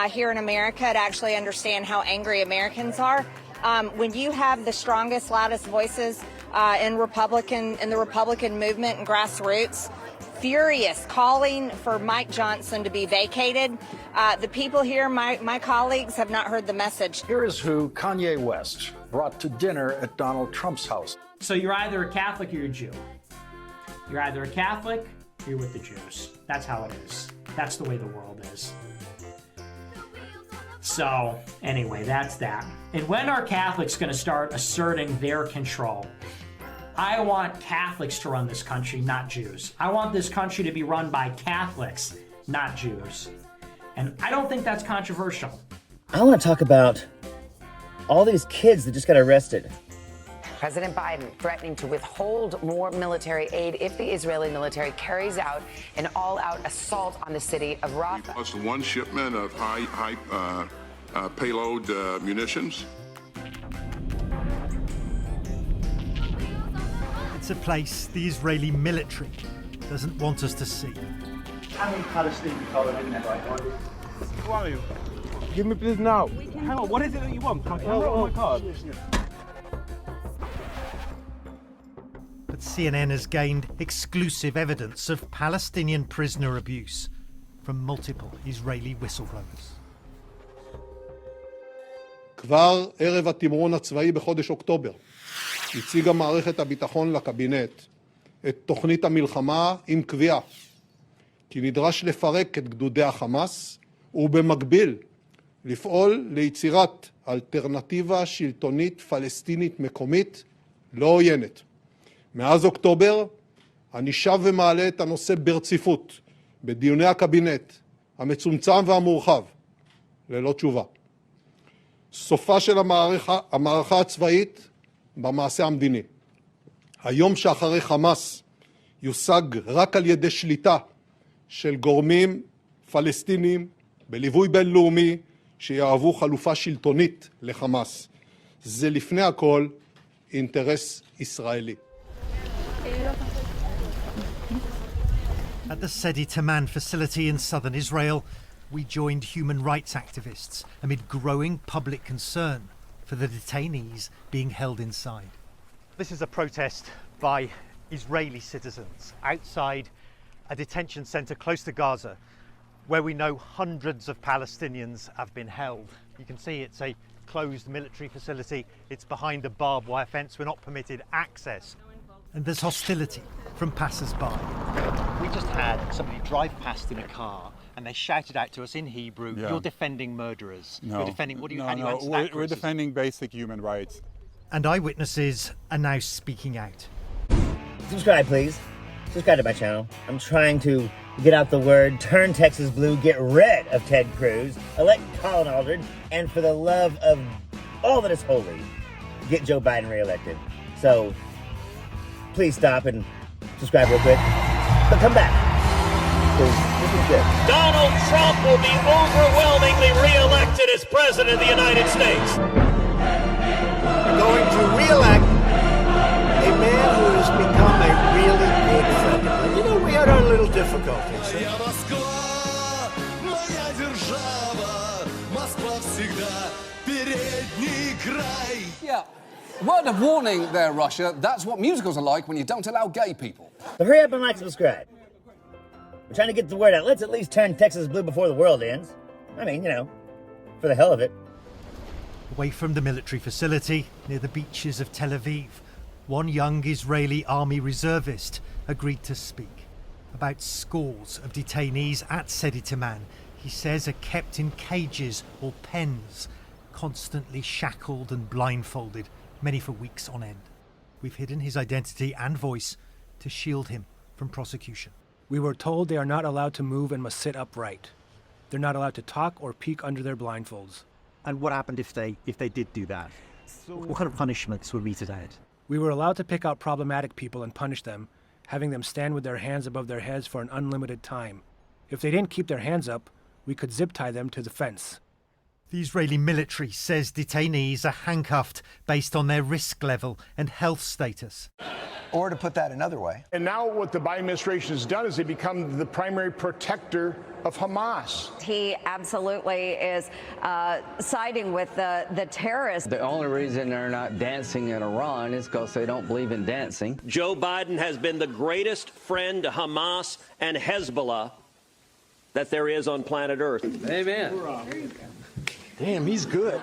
here in America to actually understand how angry Americans are. When you have the strongest, loudest voices in the Republican movement and grassroots, furious, calling for Mike Johnson to be vacated, the people here, my colleagues, have not heard the message. Here is who Kanye West brought to dinner at Donald Trump's house. So you're either a Catholic or you're a Jew. You're either a Catholic or you're with the Jews. That's how it is. That's the way the world is. So anyway, that's that. And when are Catholics going to start asserting their control? I want Catholics to run this country, not Jews. I want this country to be run by Catholics, not Jews. And I don't think that's controversial. I want to talk about all these kids that just got arrested. President Biden threatening to withhold more military aid if the Israeli military carries out an all-out assault on the city of Rafah. Plus one shipment of high payload munitions. It's a place the Israeli military doesn't want us to see. How many Palestinians are there in there right now? Who are you? Give me please now. Hang on, what is it that you want? Can I have it on my card? But CNN has gained exclusive evidence of Palestinian prisoner abuse from multiple Israeli whistleblowers. כבר ערב התמרון הצבאי בחודש אוקטובר הציגה מערכת הביטחון לקבינט את תוכנית המלחמה עם קביעה כי נדרש לפרק את גדודי החמאס ובמקביל לפעול ליצירת אלטרנטיבה שלטונית פלסטינית מקומית לא עוינת. מאז אוקטובר אני שב ומעלה את הנושא ברציפות בדיוני הקבינט המצומצם והמורחב ללא תשובה. סופה של המערכה הצבאית במעשה המדיני. היום שאחרי חמאס יושג רק על ידי שליטה של גורמים פלסטינים בליווי בינלאומי שיהוו חלופה שלטונית לחמאס. זה לפני הכל אינטרס ישראלי. At the Sedi Taman facility in southern Israel, we joined human rights activists amid growing public concern for the detainees being held inside. This is a protest by Israeli citizens outside a detention centre close to Gaza, where we know hundreds of Palestinians have been held. You can see it's a closed military facility. It's behind a barbed wire fence. We're not permitted access. And there's hostility from passers-by. We just had somebody drive past in a car and they shouted out to us in Hebrew, "You're defending murderers." No. You're defending, what do you, how do you answer we're, that we're defending basic human rights. And eyewitnesses are now speaking out. Subscribe, please. Subscribe to my channel. I'm trying to get out the word, turn Texas blue, get rid of Ted Cruz, elect Colin Aldred, and for the love of all that is holy, get Joe Biden reelected. So please stop and subscribe real quick. But come back. This is good. Donald Trump will be overwhelmingly reelected as president of the United States. We're going to reelect a man who has become a really good friend. You know, we had our little difficulties. Yeah. Word of warning there, Russia. That's what musicals are like when you don't allow gay people. So hurry up and like, subscribe. We're trying to get the word out. Let's at least turn Texas blue before the world ends. I mean, you know, for the hell of it. Away from the military facility near the beaches of Tel Aviv, one young Israeli army reservist agreed to speak about scores of detainees at Sedi Taman. He says are kept in cages or pens, constantly shackled and blindfolded, many for weeks on end. We've hidden his identity and voice to shield him from prosecution. We were told they are not allowed to move and must sit upright. They're not allowed to talk or peek under their blindfolds. And what happened if they did do that? What kind of punishments were meted out? We were allowed to pick out problematic people and punish them, having them stand with their hands above their heads for an unlimited time. If they didn't keep their hands up, we could zip tie them to the fence. The Israeli military says detainees are handcuffed based on their risk level and health status. Or to put that another way. And now what the Biden administration has done is they become the primary protector of Hamas. He absolutely is siding with the terrorists. The only reason they're not dancing in Iran is because they don't believe in dancing. Joe Biden has been the greatest friend to Hamas and Hezbollah that there is on planet Earth. Amen. Damn, he's good.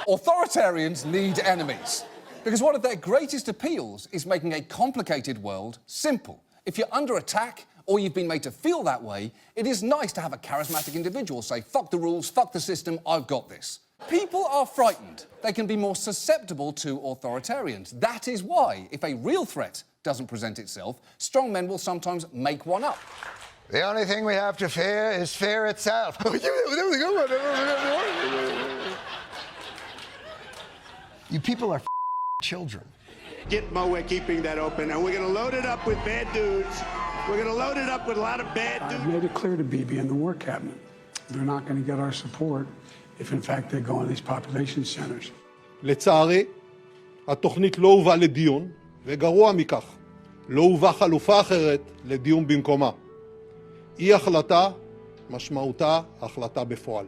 Authoritarians need enemies, because one of their greatest appeals is making a complicated world simple. If you're under attack, or you've been made to feel that way, it is nice to have a charismatic individual say, fuck the rules, fuck the system, I've got this. People are frightened. They can be more susceptible to authoritarians. That is why, if a real threat doesn't present itself, strong men will sometimes make one up. The only thing we have to fear is fear itself. You people are children. Gitmo, we're keeping that open, and we're going to load it up with bad dudes. We're going to load it up with a lot of bad dudes. I've made it clear to Bibi and the War Cabinet, they're not going to get our support if in fact they go in these population centers. לצערי, התוכנית לא הובאה לדיון, וגרוע מכך, לא הובאה חלופה אחרת לדיון במקומה. אי החלטה, משמעותה החלטה בפועל.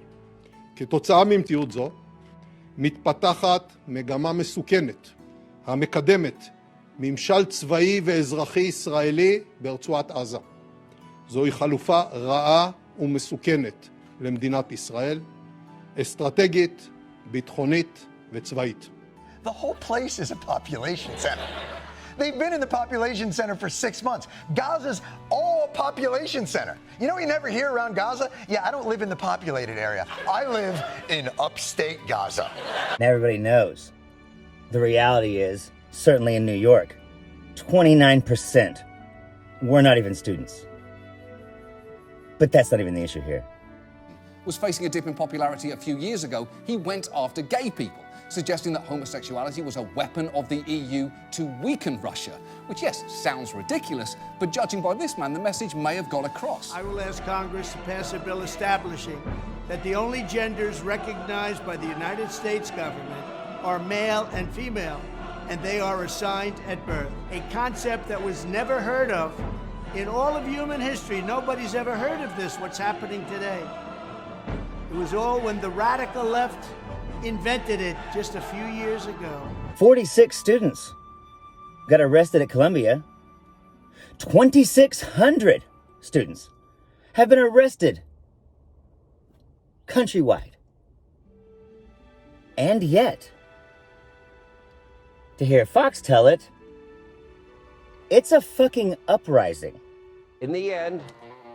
כתוצאה ממציאות זו, מתפתחת מגמה מסוכנת, המקדמת ממשל צבאי ואזרחי ישראלי ברצועת עזה. זוהי חלופה רעה ומסוכנת למדינת ישראל, אסטרטגית, ביטחונית וצבאית. The whole place is a population center. They've been in the population center for 6 months. Gaza's all population center. You know what you never hear around Gaza? Yeah, I don't live in the populated area. I live in upstate Gaza. And everybody knows. The reality is, certainly in New York, 29% were not even students. But that's not even the issue here. Was facing a dip in popularity a few years ago, he went after gay people, suggesting that homosexuality was a weapon of the EU to weaken Russia, which, yes, sounds ridiculous, but judging by this man, the message may have got across. I will ask Congress to pass a bill establishing that the only genders recognized by the United States government are male and female, and they are assigned at birth. A concept that was never heard of in all of human history. Nobody's ever heard of this, what's happening today. It was all when the radical left invented it just a few years ago. 46 students got arrested at Columbia. 2,600 students have been arrested countrywide. And yet, to hear Fox tell it, it's a fucking uprising. In the end,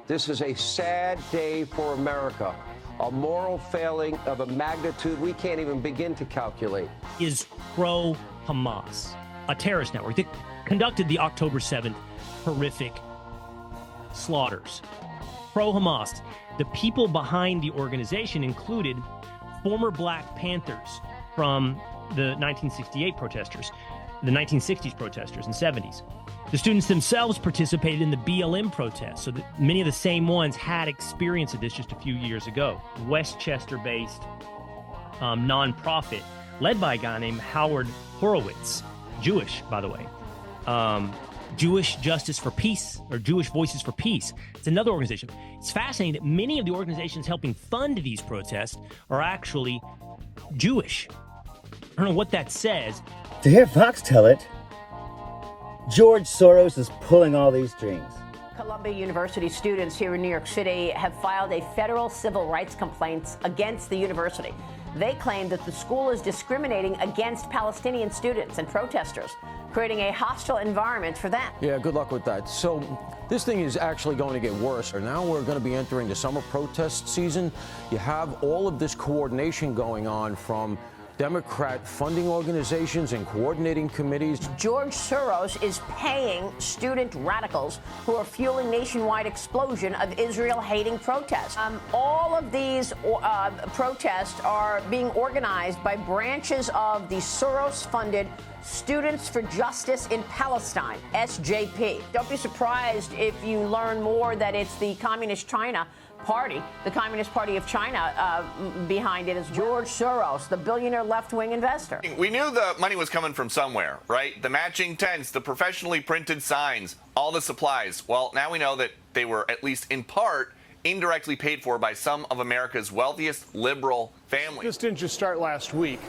this is a sad day for America. A moral failing of a magnitude we can't even begin to calculate. Is pro-Hamas, a terrorist network that conducted the October 7th horrific slaughters. Pro-Hamas, the people behind the organization included former Black Panthers from the 1968 protesters, the 1960s protesters and 70s. The students themselves participated in the BLM protests, so that many of the same ones had experience of this just a few years ago. Westchester-based nonprofit led by a guy named Howard Horowitz, Jewish, by the way. Jewish Justice for Peace, or Jewish Voices for Peace. It's another organization. It's fascinating that many of the organizations helping fund these protests are actually Jewish. I don't know what that says. To hear Fox tell it, George Soros is pulling all these strings. Columbia University students here in New York City have filed a federal civil rights complaint against the university. They claim that the school is discriminating against Palestinian students and protesters, creating a hostile environment for them. Yeah, good luck with that. So this thing is actually going to get worse. Now we're going to be entering the summer protest season. You have all of this coordination going on from Democrat funding organizations and coordinating committees. George Soros is paying student radicals who are fueling nationwide explosion of Israel-hating protests. All of these protests are being organized by branches of the Soros-funded Students for Justice in Palestine, SJP. Don't be surprised if you learn more that it's the Communist China party, the Communist Party of China, behind it is George Soros, the billionaire left-wing investor. We knew the money was coming from somewhere, right? The matching tents, the professionally printed signs, all the supplies. Well, now we know that they were, at least in part, indirectly paid for by some of America's wealthiest liberal families. This didn't just start last week.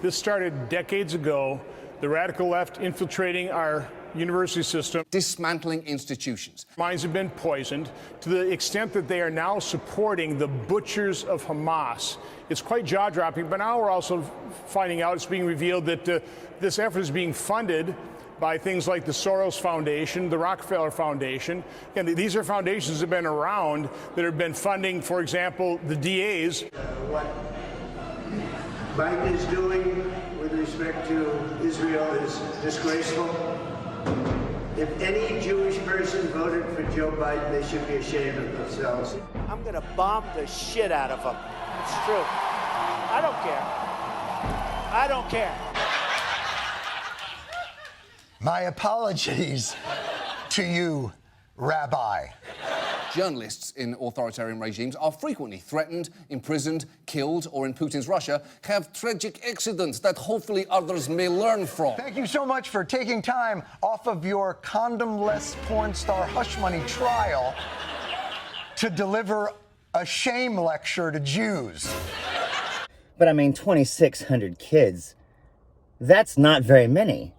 This started decades ago. The radical left infiltrating our university system. Dismantling institutions. Minds have been poisoned to the extent that they are now supporting the butchers of Hamas. It's quite jaw-dropping, but now we're also finding out, it's being revealed that this effort is being funded by things like the Soros Foundation, the Rockefeller Foundation. And these are foundations that have been around that have been funding, for example, the DAs. What Biden is doing with respect to Israel is disgraceful. If any Jewish person voted for Joe Biden, they should be ashamed of themselves. I'm going to bomb the shit out of them. It's true. I don't care. I don't care. My apologies to you, Rabbi. Journalists in authoritarian regimes are frequently threatened, imprisoned, killed, or in Putin's Russia, have tragic accidents that hopefully others may learn from. Thank you so much for taking time off of your condom-less porn star hush money trial to deliver a shame lecture to Jews. But I mean, 2,600 kids, that's not very many.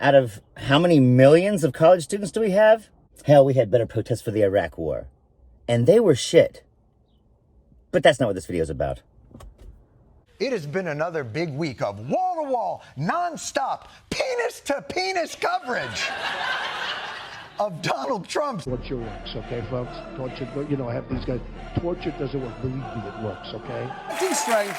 Out of how many millions of college students do we have? Hell, we had better protests for the Iraq War. And they were shit. But that's not what this video is about. It has been another big week of wall-to-wall, non-stop, penis-to-penis coverage of Donald Trump. Torture works, okay, folks? Torture, have these guys. Torture doesn't work. Believe me, it works, okay? Constraint,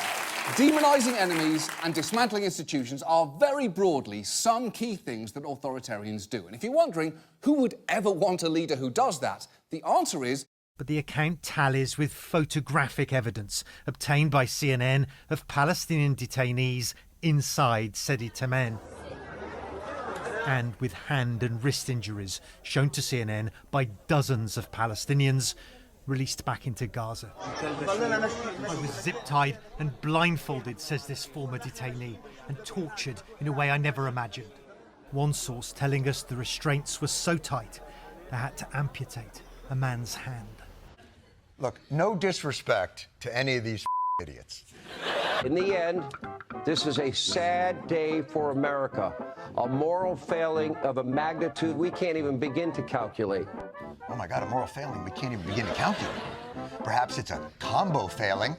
demonizing enemies and dismantling institutions are very broadly some key things that authoritarians do. And if you're wondering who would ever want a leader who does that, the answer is... But the account tallies with photographic evidence obtained by CNN of Palestinian detainees inside Sidi Tamen, and with hand and wrist injuries shown to CNN by dozens of Palestinians released back into Gaza. I was zip-tied and blindfolded, says this former detainee, and tortured in a way I never imagined. One source telling us the restraints were so tight they had to amputate a man's hand. Look, no disrespect to any of these idiots. In the end, this is a sad day for America, a moral failing of a magnitude we can't even begin to calculate. Oh my God, a moral failing we can't even begin to calculate. Perhaps it's a combo failing,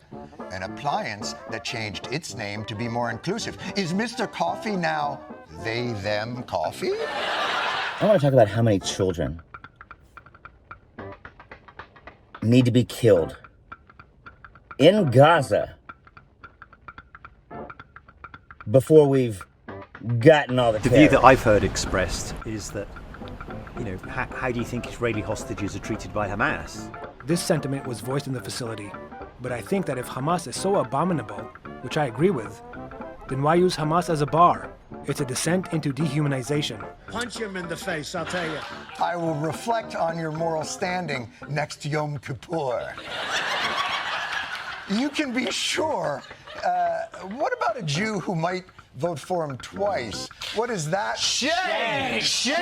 an appliance that changed its name to be more inclusive. Is Mr. Coffee now they, them coffee? I want to talk about how many children need to be killed in Gaza before we've gotten all the view that I've heard expressed is that, how do you think Israeli hostages are treated by Hamas? This sentiment was voiced in the facility, but I think that if Hamas is so abominable, which I agree with, then why use Hamas as a bar? It's a descent into dehumanization. Punch him in the face, I'll tell you. I will reflect on your moral standing next Yom Kippur. You can be sure. What about a Jew who might vote for him twice? What is that? Shame! Shame!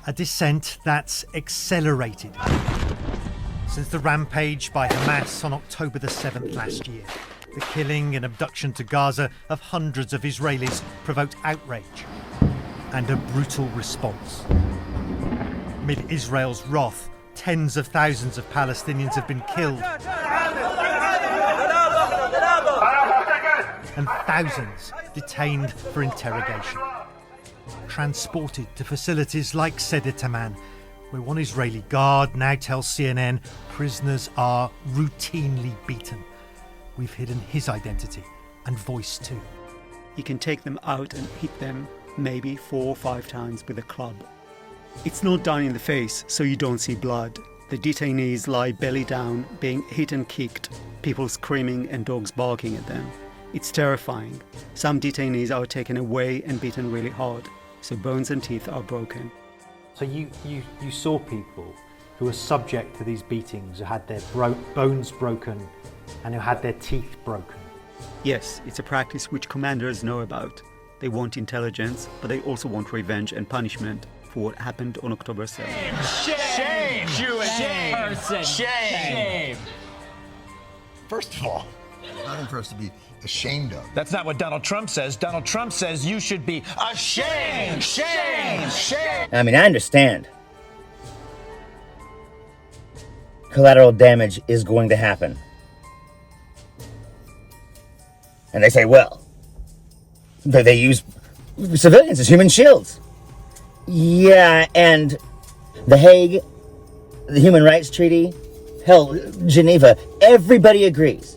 A descent that's accelerated since the rampage by Hamas on October the 7th last year. The killing and abduction to Gaza of hundreds of Israelis provoked outrage and a brutal response. Amid Israel's wrath, tens of thousands of Palestinians have been killed and thousands detained for interrogation. Transported to facilities like Sidi Tamen, where one Israeli guard now tells CNN prisoners are routinely beaten. We've hidden his identity and voice too. You can take them out and hit them maybe 4 or 5 times with a club. It's not done in the face, so you don't see blood. The detainees lie belly down, being hit and kicked, people screaming and dogs barking at them. It's terrifying. Some detainees are taken away and beaten really hard, so bones and teeth are broken. So you saw people who were subject to these beatings, who had their bones broken and who had their teeth broken. Yes, it's a practice which commanders know about. They want intelligence, but they also want revenge and punishment for what happened on October 7th. Shame! Jewish person! Shame! First of all, there's nothing for us to be ashamed of. That's not what Donald Trump says. Donald Trump says you should be ashamed! Shame! Shame! I mean, I understand. Collateral damage is going to happen. And they say, well, they use civilians as human shields. Yeah, and The Hague, the Human Rights Treaty, hell, Geneva, everybody agrees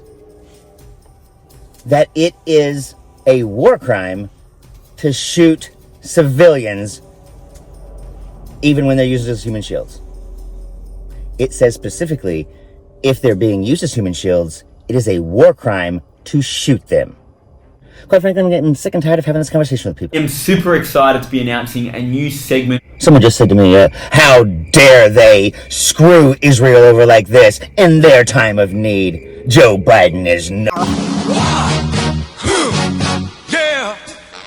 that it is a war crime to shoot civilians even when they're used as human shields. It says specifically, if they're being used as human shields, it is a war crime to shoot them. Quite frankly, I'm getting sick and tired of having this conversation with people. I'm super excited to be announcing a new segment. Someone just said to me, how dare they screw Israel over like this in their time of need? Joe Biden is no... Yeah!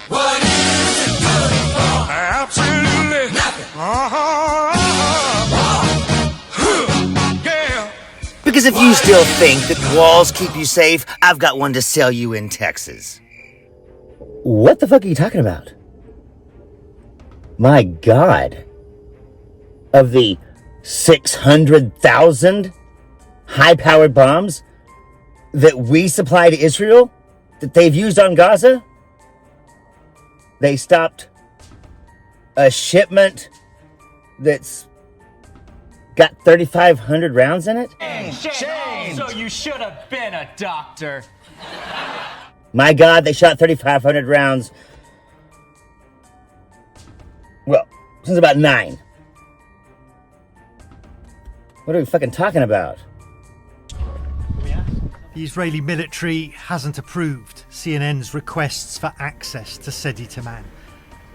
What is it good for? Absolutely nothing. Yeah! Because if you still think that walls keep you safe, I've got one to sell you in Texas. What the fuck are you talking about? My God. Of the 600,000 high-powered bombs that we supply to Israel, that they've used on Gaza, they stopped a shipment that's got 3,500 rounds in it? Shame! So you should have been a doctor. My God, they shot 3,500 rounds. Well, since about 9. What are we fucking talking about? The Israeli military hasn't approved CNN's requests for access to Sedi Taman.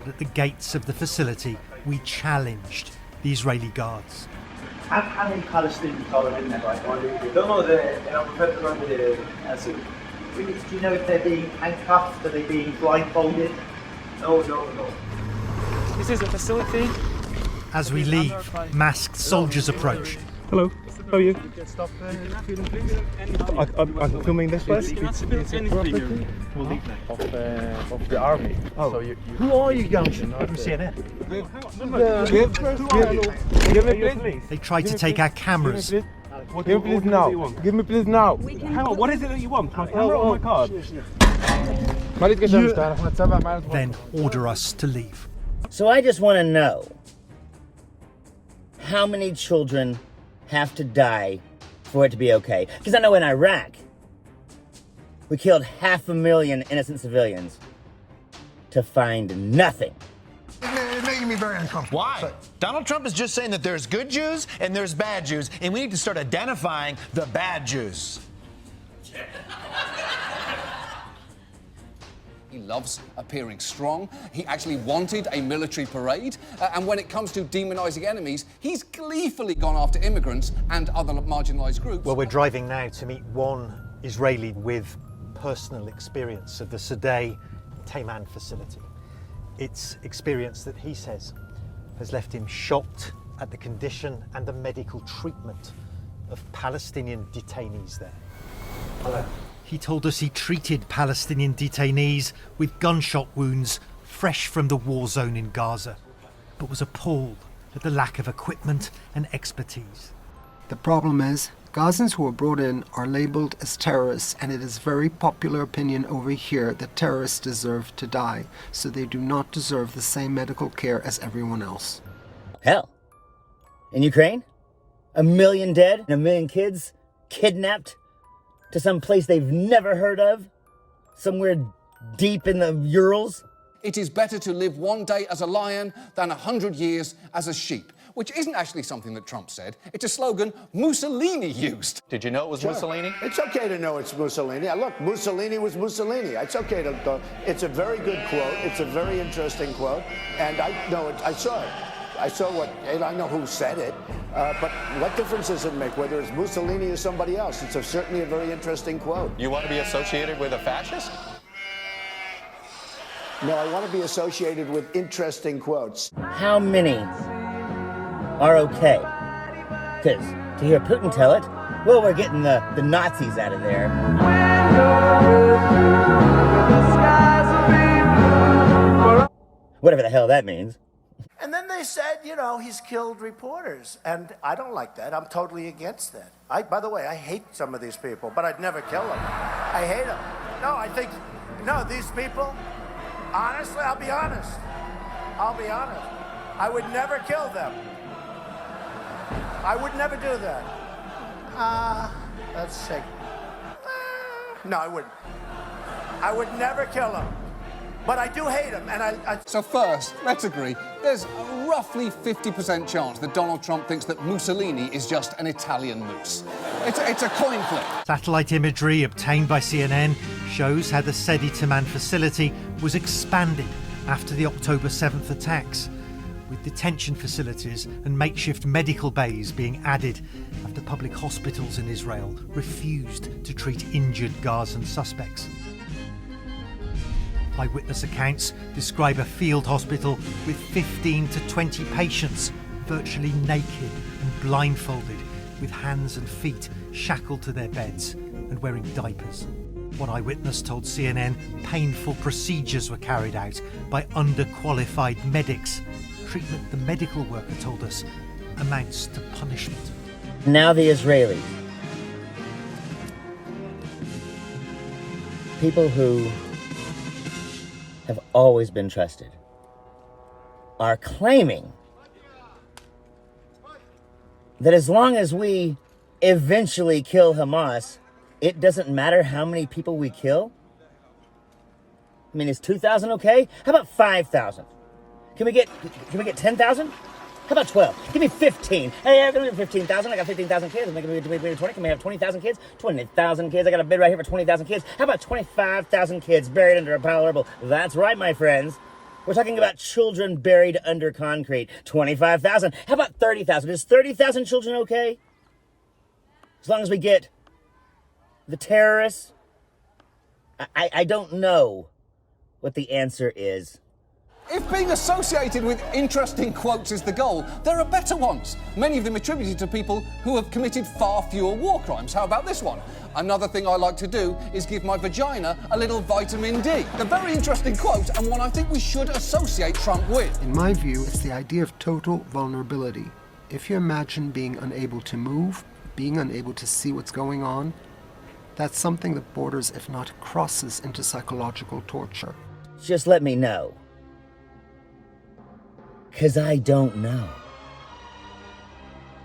But at the gates of the facility, we challenged the Israeli guards. How many Palestinians are there in there right now? We don't know the answer. Do you know if they're being handcuffed? Are they being blindfolded? No. This is a facility. As we leave, masked soldiers approach. Hello, how are you? I'm filming this place. Of the army. Oh. So Who are you guys? From CNN. They tried to take our cameras. Give me please now. Give me please now. Hang on, what is it that you want? My camera or my card? Then order us to leave. So I just want to know, how many children have to die for it to be okay? Because I know in Iraq, we killed 500,000 innocent civilians to find nothing. It's making me very uncomfortable. Why? So, Donald Trump is just saying that there's good Jews and there's bad Jews, and we need to start identifying the bad Jews. He loves appearing strong. He actually wanted a military parade. And when it comes to demonizing enemies, he's gleefully gone after immigrants and other marginalized groups. Well, we're driving now to meet one Israeli with personal experience of the Sedi Taman facility. It's experience that he says has left him shocked at the condition and the medical treatment of Palestinian detainees there. Hello. He told us he treated Palestinian detainees with gunshot wounds fresh from the war zone in Gaza, but was appalled at the lack of equipment and expertise. The problem is, Gazans who are brought in are labelled as terrorists, and it is very popular opinion over here that terrorists deserve to die, so they do not deserve the same medical care as everyone else. Hell, in Ukraine, 1 million dead and 1 million kids kidnapped to some place they've never heard of, somewhere deep in the Urals. It is better to live one day as a lion than 100 years as a sheep, which isn't actually something that Trump said. It's a slogan Mussolini used. Did you know it was Mussolini? It's okay to know it's Mussolini. Look, Mussolini was Mussolini. It's okay to. It's a very good quote. It's a very interesting quote, and I saw it. I saw and I know who said it, but what difference does it make whether it's Mussolini or somebody else? It's certainly a very interesting quote. You want to be associated with a fascist? No, I want to be associated with interesting quotes. How many are okay? Because to hear Putin tell it, well, we're getting the Nazis out of there. Whatever the hell that means. And then they said, he's killed reporters. And I don't like that. I'm totally against that. By the way, I hate some of these people, but I'd never kill them. I hate them. No, these people, honestly, I'll be honest. I would never kill them. I would never do that. Let's see. No, I wouldn't. I would never kill them. But I do hate him, and So first, let's agree, there's a roughly 50% chance that Donald Trump thinks that Mussolini is just an Italian moose. It's a coin flip. Satellite imagery obtained by CNN shows how the Sedi Taman facility was expanded after the October 7th attacks, with detention facilities and makeshift medical bays being added after public hospitals in Israel refused to treat injured Gazan suspects. Eyewitness accounts describe a field hospital with 15 to 20 patients, virtually naked and blindfolded, with hands and feet shackled to their beds and wearing diapers. One eyewitness told CNN painful procedures were carried out by underqualified medics. Treatment, the medical worker told us, amounts to punishment. Now the Israelis. People who have always been trusted are claiming that as long as we eventually kill Hamas, it doesn't matter how many people we kill. I mean, is 2,000 okay? How about 5,000? Can we get 10,000? How about 12? Give me 15. Hey, I'm gonna get 15,000. I got 15,000 kids. I'm gonna be 20. Can we have 20,000 kids? 20,000 kids. I got a bid right here for 20,000 kids. How about 25,000 kids buried under a pile of rubble? That's right, my friends. We're talking about children buried under concrete. 25,000. How about 30,000? Is 30,000 children okay? As long as we get the terrorists? I don't know what the answer is. If being associated with interesting quotes is the goal, there are better ones. Many of them attributed to people who have committed far fewer war crimes. How about this one? Another thing I like to do is give my vagina a little vitamin D. A very interesting quote, and one I think we should associate Trump with. In my view, it's the idea of total vulnerability. If you imagine being unable to move, being unable to see what's going on, that's something that borders, if not crosses, into psychological torture. Just let me know. 'Cause I don't know.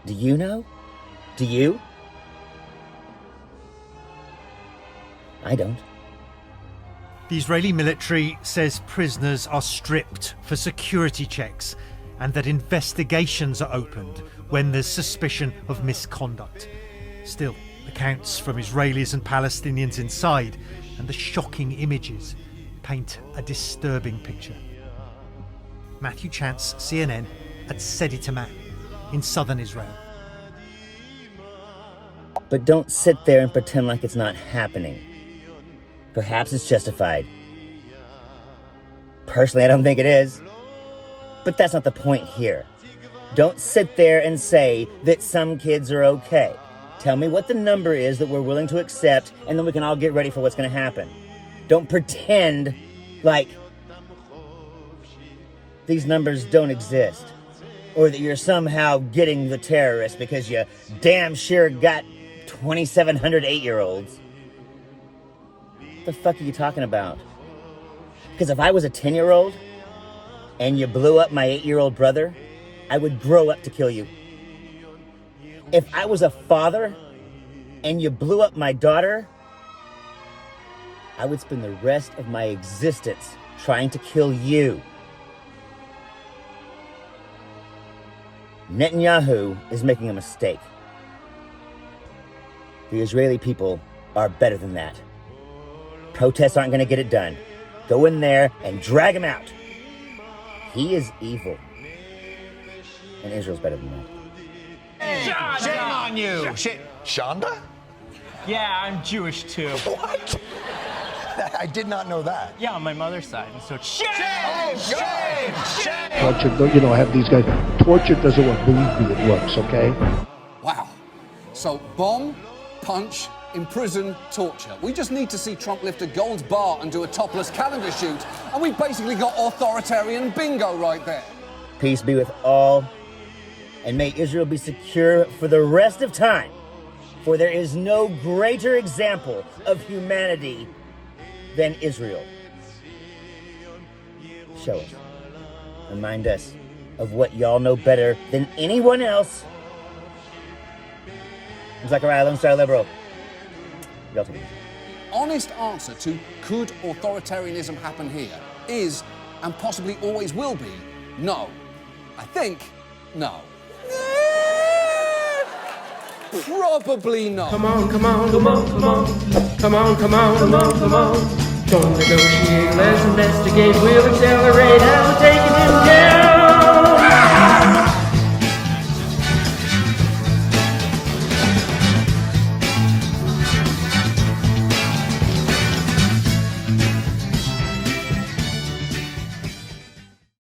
Do you know? Do you? I don't. The Israeli military says prisoners are stripped for security checks and that investigations are opened when there's suspicion of misconduct. Still, accounts from Israelis and Palestinians inside and the shocking images paint a disturbing picture. Matthew Chance, CNN, at Sedi Taman in southern Israel. But don't sit there and pretend like it's not happening. Perhaps it's justified. Personally, I don't think it is. But that's not the point here. Don't sit there and say that some kids are okay. Tell me what the number is that we're willing to accept, and then we can all get ready for what's going to happen. Don't pretend like these numbers don't exist, or that you're somehow getting the terrorists because you damn sure got 2,700 8-year-olds. What the fuck are you talking about? Because if I was a 10-year-old and you blew up my 8-year-old brother, I would grow up to kill you. If I was a father and you blew up my daughter, I would spend the rest of my existence trying to kill you. Netanyahu is making a mistake. The Israeli people are better than that. Protests aren't going to get it done. Go in there and drag him out. He is evil. And Israel's better than that. Hey, shame on you. Shonda? Yeah, I'm Jewish too. What? I did not know that. Yeah, on my mother's side. And so it's shame! Torture, you know, I have these guys. Torture doesn't work. Believe me, it works, okay? Wow. So, bomb, punch, imprison, torture. We just need to see Trump lift a gold bar and do a topless calendar shoot, and we've basically got authoritarian bingo right there. Peace be with all, and may Israel be secure for the rest of time, for there is no greater example of humanity than Israel. Show us. Remind us of what y'all know better than anyone else. I'm Zachariah, Lone Star Liberal. Y'all take it. Honest answer to could authoritarianism happen here is, and possibly always will be, no. I think, no. Probably not. Come on, come on, come on, come on. Come on, come on, come on, come on. Don't negotiate, let's investigate. We'll accelerate how we're taking him down.